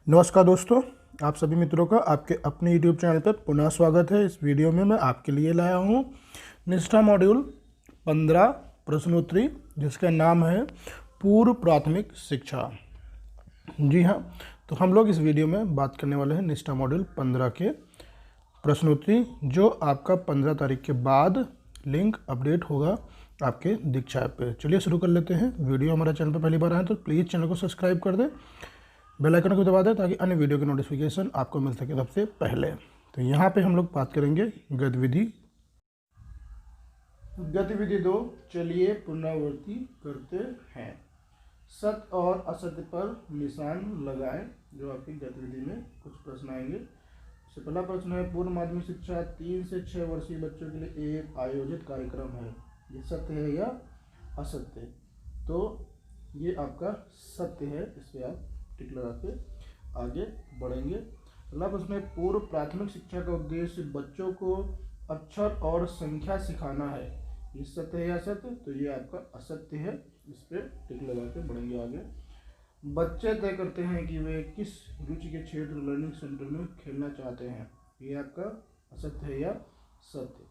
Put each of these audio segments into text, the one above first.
नमस्कार दोस्तों, आप सभी मित्रों का आपके अपने YouTube चैनल पर पुनः स्वागत है। इस वीडियो में मैं आपके लिए लाया हूँ निष्ठा मॉड्यूल 15 प्रश्नोत्तरी, जिसका नाम है पूर्व प्राथमिक शिक्षा। जी हाँ, तो हम लोग इस वीडियो में बात करने वाले हैं निष्ठा मॉड्यूल 15 के प्रश्नोत्तरी, जो आपका 15 तारीख के बाद लिंक अपडेट होगा आपके दीक्षा ऐप पे। चलिए शुरू कर लेते हैं। वीडियो हमारे चैनल पर पहली बार आए तो प्लीज़ चैनल को सब्सक्राइब कर दें, बेल आइकन को दबा दें ताकि अन्य वीडियो की नोटिफिकेशन आपको मिल सके सबसे पहले। तो यहाँ पे हम लोग बात करेंगे गतिविधि 2। चलिए पुनरावृत्ति करते हैं। सत्य और असत्य पर निशान लगाएं। जो आपकी गतिविधि में कुछ प्रश्न आएंगे। सबसे पहला प्रश्न है, पूर्व माध्यमिक शिक्षा 3 से 6 वर्षीय बच्चों के लिए एक आयोजित कार्यक्रम है, ये सत्य है या असत्य? तो ये आपका सत्य है, इस पर आप टिक लगा के आगे बढ़ेंगे। अगला प्रश्न है, पूर्व प्राथमिक शिक्षा का उद्देश्य बच्चों को अक्षर और संख्या सिखाना है, ये सत्य है या असत्य? तो ये आपका असत्य है, इस पर टिक लगा के बढ़ेंगे आगे। बच्चे तय करते हैं कि वे किस रुचि के क्षेत्र लर्निंग सेंटर में खेलना चाहते हैं, ये आपका असत्य है या सत्य?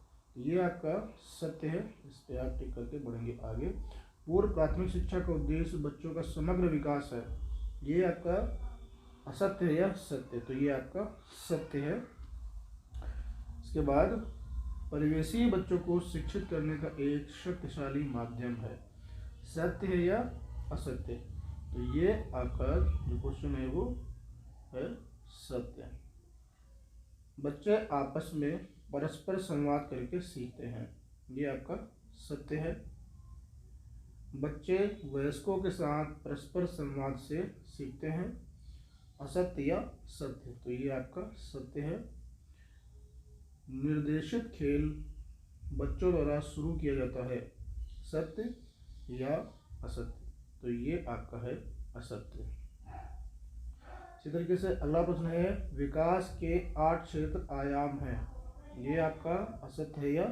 ये आपका सत्य है, इस पर आप टिक करके बढ़ेंगे आगे। पूर्व प्राथमिक शिक्षा का उद्देश्य बच्चों का समग्र विकास है, ये आपका असत्य है या सत्य? तो ये आपका सत्य है। इसके बाद, परिवेशीय बच्चों को शिक्षित करने का एक शक्तिशाली माध्यम है, सत्य है या असत्य? तो ये आपका जो क्वेश्चन है वो है सत्य। बच्चे आपस में परस्पर संवाद करके सीखते हैं, ये आपका सत्य है। बच्चे वयस्कों के साथ परस्पर संवाद से सीखते हैं, असत्य या सत्य? तो ये आपका सत्य है। निर्देशित खेल बच्चों द्वारा शुरू किया जाता है, सत्य या असत्य? तो ये आपका है असत्य। इसी तरीके से अगला प्रश्न है, विकास के 8 क्षेत्र आयाम हैं, ये आपका असत्य है या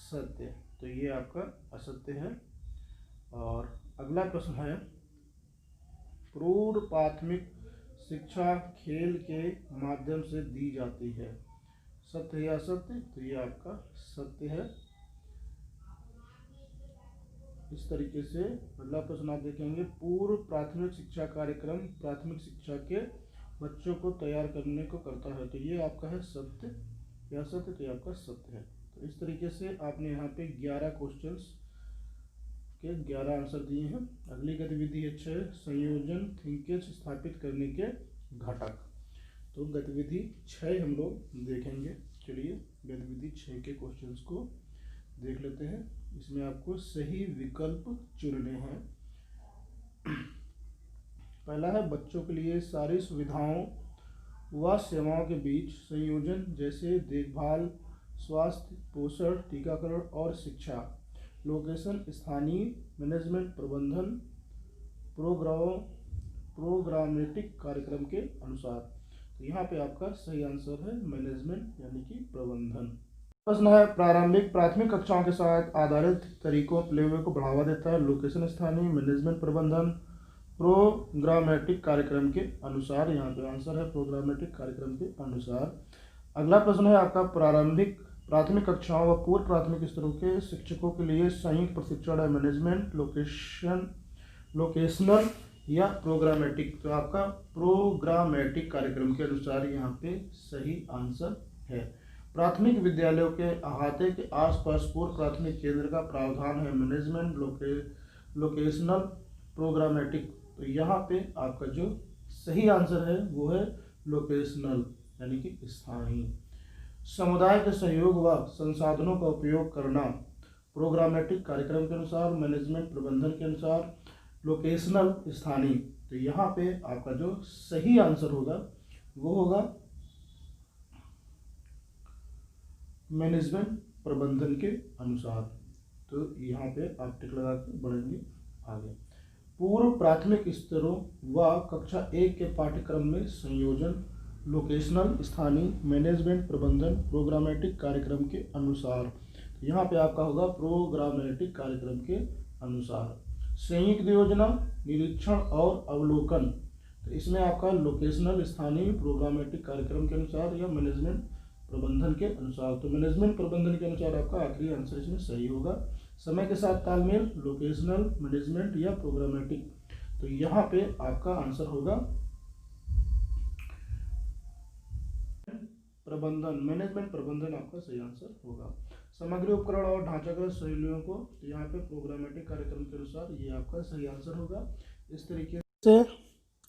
सत्य? तो ये आपका असत्य है। और अगला प्रश्न है, पूर्व प्राथमिक शिक्षा खेल के माध्यम से दी जाती है, सत्य या असत्य? तो ये आपका सत्य है। इस तरीके से अगला प्रश्न आप देखेंगे, पूर्व प्राथमिक शिक्षा कार्यक्रम प्राथमिक शिक्षा के बच्चों को तैयार करने को करता है, तो ये आपका है सत्य या असत्य? तो ये आपका सत्य है। तो इस तरीके से आपने यहाँ पे 11 क्वेश्चंस के 11 आंसर दिए हैं। अगली गतिविधि है 6, संयोजन लिंकेज स्थापित करने के घटक। तो गतिविधि 6 हम लोग देखेंगे। चलिए गतिविधि 6 के क्वेश्चंस को देख लेते हैं। इसमें आपको सही विकल्प चुनने हैं। पहला है, बच्चों के लिए सारी सुविधाओं व सेवाओं के बीच संयोजन, जैसे देखभाल, स्वास्थ्य, पोषण, टीकाकरण और शिक्षा। लोकेशन स्थानीय, मैनेजमेंट प्रबंधन, प्रोग्रामेटिक कार्यक्रम के अनुसार। तो यहाँ पे आपका सही आंसर है मैनेजमेंट यानी कि प्रबंधन। प्रश्न है, प्रारंभिक प्राथमिक कक्षाओं के साथ आधारित तरीकों प्लेवे को बढ़ावा देता है, लोकेशन स्थानीय, मैनेजमेंट प्रबंधन, प्रोग्रामेटिक कार्यक्रम के अनुसार। यहाँ पे आंसर है प्रोग्रामेटिक कार्यक्रम के अनुसार। अगला प्रश्न है आपका, प्राथमिक कक्षाओं व पूर्व प्राथमिक स्तरों के शिक्षकों के लिए संयुक्त प्रशिक्षण है, मैनेजमेंट, लोकेशनल या प्रोग्रामेटिक? तो आपका प्रोग्रामेटिक कार्यक्रम के अनुसार यहाँ पे सही आंसर है। प्राथमिक विद्यालयों के अहाते के आसपास पूर्व प्राथमिक केंद्र का प्रावधान है, मैनेजमेंट, लोकेशनल, प्रोग्रामेटिक? तो यहाँ पे आपका जो सही आंसर है वो है लोकेशनल यानी कि स्थानीय। समुदाय के सहयोग व संसाधनों का उपयोग करना, प्रोग्रामेटिक कार्यक्रम के अनुसार, मैनेजमेंट प्रबंधन के अनुसार, लोकेशनल स्थानीय? तो यहाँ पे आपका जो सही आंसर होगा वो होगा मैनेजमेंट प्रबंधन के अनुसार। तो यहाँ पे आप टिक लगा के बढ़ेंगे आगे। पूर्व प्राथमिक स्तरों व कक्षा 1 के पाठ्यक्रम में संयोजन, लोकेशनल स्थानीय, मैनेजमेंट प्रबंधन, प्रोग्रामेटिक कार्यक्रम के अनुसार। यहाँ पे आपका होगा प्रोग्रामेटिक कार्यक्रम के अनुसार। संयुक्त योजना, निरीक्षण और अवलोकन। तो इसमें आपका लोकेशनल स्थानीय प्रोग्रामेटिक कार्यक्रम के अनुसार या मैनेजमेंट प्रबंधन के अनुसार, तो मैनेजमेंट प्रबंधन के अनुसार आपका आखिरी आंसर इसमें सही होगा। समय के साथ तालमेल, लोकेशनल, मैनेजमेंट या प्रोग्रामेटिक, तो यहाँ पे आपका आंसर होगा प्रबंधन, मैनेजमेंट प्रबंधन आपका सही आंसर होगा। सामग्री, उपकरण और ढांचागत शैलियों को, तो यहाँ पे प्रोग्रामेटिक कार्यक्रम के अनुसार ये आपका सही आंसर होगा। इस तरीके से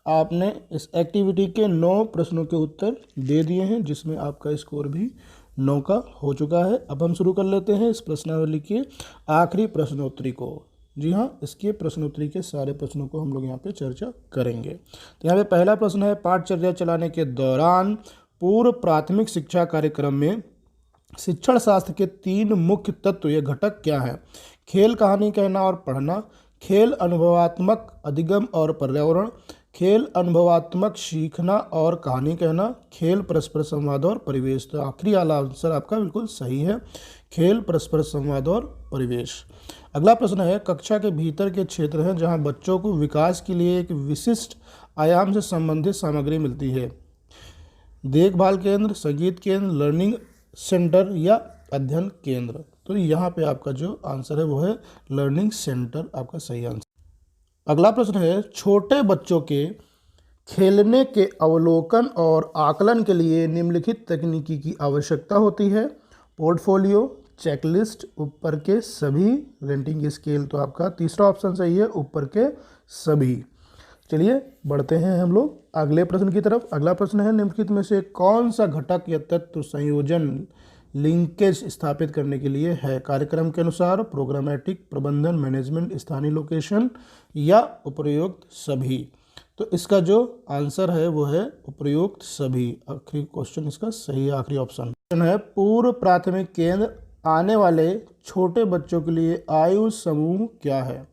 आपने इस एक्टिविटी के 9 प्रश्नों के उत्तर दे दिए हैं, जिसमें आपका स्कोर भी 9 का हो चुका है। अब हम शुरू कर लेते हैं इस प्रश्नावली के आखिरी प्रश्नोत्तरी को। जी हाँ, इसके प्रश्नोत्तरी के सारे प्रश्नों को हम लोग यहाँ पे चर्चा करेंगे। तो यहाँ पे पहला प्रश्न है, पाठचर्या चलाने के दौरान पूर्व प्राथमिक शिक्षा कार्यक्रम में शिक्षण शास्त्र के 3 मुख्य तत्व या घटक क्या हैं? खेल, कहानी कहना और पढ़ना, खेल अनुभवात्मक अधिगम और पर्यावरण, खेल अनुभवात्मक सीखना और कहानी कहना, खेल परस्पर संवाद और परिवेश। तो आखिरी वाला आंसर आपका बिल्कुल सही है, खेल परस्पर संवाद और परिवेश। अगला प्रश्न है, कक्षा के भीतर के क्षेत्र हैं जहां बच्चों को विकास के लिए एक विशिष्ट आयाम से संबंधित सामग्री मिलती है। देखभाल केंद्र, संगीत केंद्र, लर्निंग सेंटर या अध्ययन केंद्र। तो यहाँ पे आपका जो आंसर है वो है लर्निंग सेंटर, आपका सही आंसर। अगला प्रश्न है, छोटे बच्चों के खेलने के अवलोकन और आकलन के लिए निम्नलिखित तकनीकी की आवश्यकता होती है। पोर्टफोलियो, चेकलिस्ट, ऊपर के सभी, रेटिंग स्केल। तो आपका तीसरा ऑप्शन सही है, ऊपर के सभी। चलिए बढ़ते हैं हम लोग अगले प्रश्न की तरफ। अगला प्रश्न है, निम्नलिखित में से कौन सा घटक या तत्व संयोजन लिंकेज स्थापित करने के लिए है? कार्यक्रम के अनुसार, प्रोग्रामेटिक, प्रबंधन, मैनेजमेंट, स्थानीय लोकेशन या उपयुक्त सभी। तो इसका जो आंसर है वो है उपयुक्त सभी। आखिरी क्वेश्चन इसका सही है, आखिरी ऑप्शन है। पूर्व प्राथमिक केंद्र आने वाले छोटे बच्चों के लिए आयु समूह क्या है?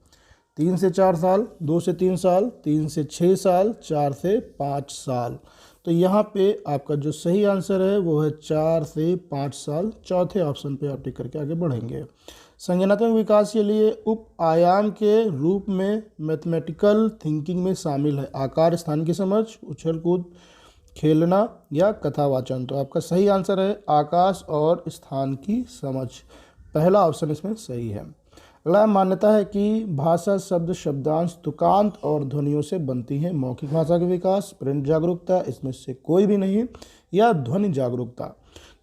3 से 4 साल, 2 से 3 साल, 3 से 6 साल, 4 से 5 साल। तो यहाँ पे आपका जो सही आंसर है वो है 4 से 5 साल। चौथे ऑप्शन पे आप टिक करके आगे बढ़ेंगे। संज्ञानात्मक विकास के लिए उप आयाम के रूप में मैथमेटिकल थिंकिंग में शामिल है आकार, स्थान की समझ, उछल कूद, खेलना या कथावाचन। तो आपका सही आंसर है आकाश और स्थान की समझ। पहला ऑप्शन इसमें सही है। अगला मान्यता है कि भाषा शब्द, शब्दांश, तुकांत और ध्वनियों से बनती है। मौखिक भाषा का विकास, प्रिंट जागरूकता, इसमें से कोई भी नहीं, या ध्वनि जागरूकता।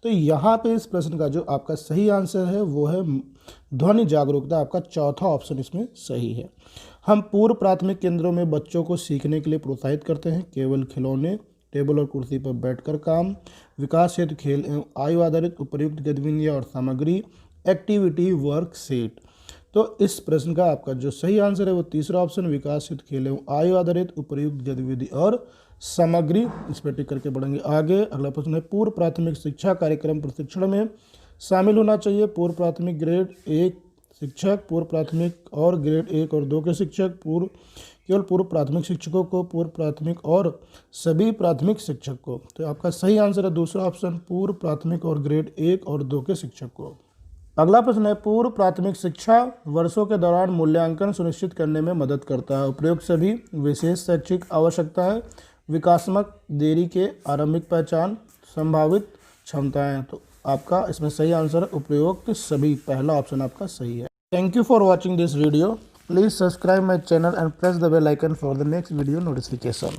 तो यहाँ पे इस प्रश्न का जो आपका सही आंसर है वो है ध्वनि जागरूकता। आपका चौथा ऑप्शन इसमें सही है। हम पूर्व प्राथमिक केंद्रों में बच्चों को सीखने के लिए प्रोत्साहित करते हैं। केवल खिलौने, टेबल और कुर्सी पर बैठकर काम, विकास हेतु खेल एवं आयु आधारित उपयुक्त गतिविधियाँ और सामग्री, एक्टिविटी वर्कशीट। तो इस प्रश्न का आपका जो सही आंसर है वो तीसरा ऑप्शन, विकास हेतु खेल एवं आयु आधारित उपयुक्त गतिविधि और सामग्री। इस पर टिक करके बढ़ेंगे आगे। अगला प्रश्न है, पूर्व प्राथमिक शिक्षा कार्यक्रम प्रशिक्षण में शामिल होना चाहिए पूर्व प्राथमिक ग्रेड 1 शिक्षक, पूर्व प्राथमिक और ग्रेड 1 और 2 के शिक्षक, केवल पूर्व प्राथमिक शिक्षकों को, पूर्व प्राथमिक और सभी प्राथमिक शिक्षक को। तो आपका सही आंसर है दूसरा ऑप्शन, पूर्व प्राथमिक और ग्रेड 1 और 2 के शिक्षक को। अगला प्रश्न है, पूर्व प्राथमिक शिक्षा वर्षों के दौरान मूल्यांकन सुनिश्चित करने में मदद करता है। उपयुक्त सभी, विशेष शैक्षिक आवश्यकताएं, विकासात्मक देरी के आरंभिक पहचान, संभावित क्षमताएं। तो आपका इसमें सही आंसर है उपयुक्त सभी। पहला ऑप्शन आपका सही है। Thank you for watching this video. Please subscribe my channel and press the bell icon for the next video notification.